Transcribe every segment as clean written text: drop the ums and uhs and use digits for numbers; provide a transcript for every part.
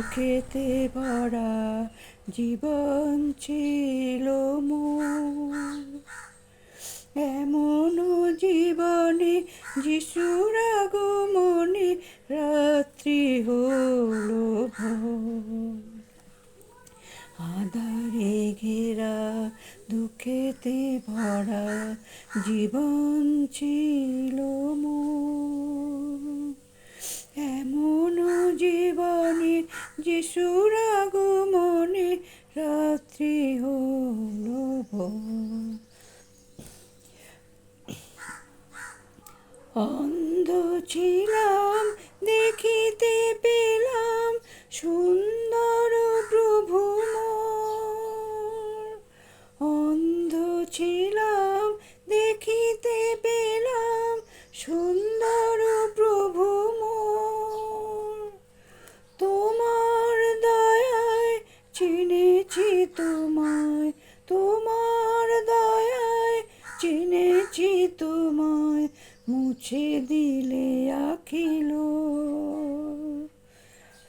দুঃখেতে ভরা জীবন ছিল মোর। এমন জীবনে যিশুর আগমনে রাত্রি হলো ভোর। আঁধারে ঘেরা দুঃখেতে ভরা জীবন ছিল মোর। এমন জীবনে যিশুর আগমনে রাত্রি হলো ভোর। অন্ধ ছিলাম দেখিতে পেলাম সুন্দর প্রভু মোর। অন্ধ ছিলাম দেখিতে পেলাম সুন্দর প্রভু মোর। তোমার দয়ায় চিনেছি তোমায়, তোমার দয়ায় চিনেছি তোমায়, মুছে দিলে আখিল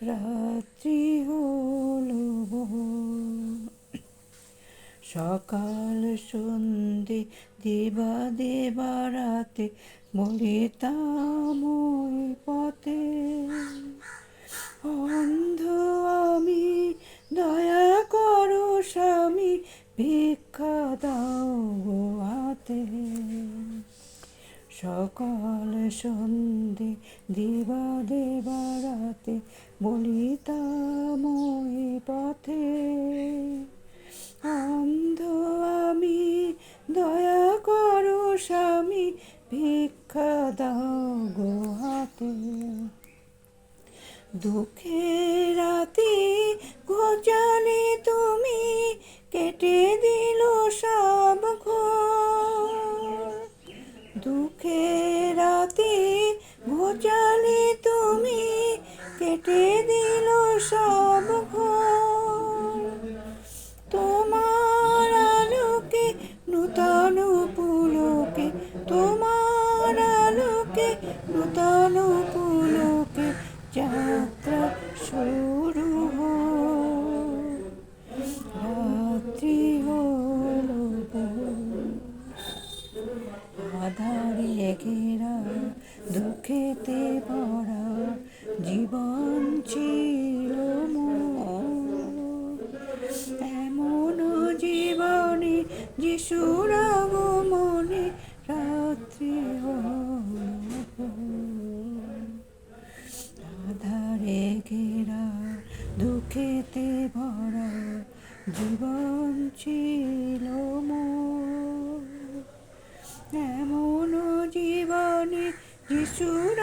রাত্রি হলো ভোর। সকাল সন্ধে দিবা দেবা রাতে বলিতাম ওই পথে, অন্ধ আমি দয়া করো স্বামী ভিক্ষা দাও গো হাতে। সকাল সন্ধে দিবা দেবা রাতে বলিতাম ওই পথে, অন্ধ আমি দয়া করো স্বামী ভিক্ষা দাও গো হাতে। দুঃখের রাতে ঘোচালে তুমি কেটে দিল সব ঘোর। দুঃখের রাতে ঘোচালে তুমি কেটে দিল সব ঘোর। তোমার আলোকে নূতন পুলকে, তোমার আলোকে নূতন পুলকে যাত্রা শুরু হোক। রাত্রি হলো ভোর। আঁধারে ঘেরা দুঃখেতে ভরা জীবন ছিল মোর। এমন জীবনে যিশুর আগমনে রাত্রি হলো ভোর। আঁধারে ঘেরা দুঃখেতে ভরা জীবন ছিল মোর। এমন জীবনে যিশুর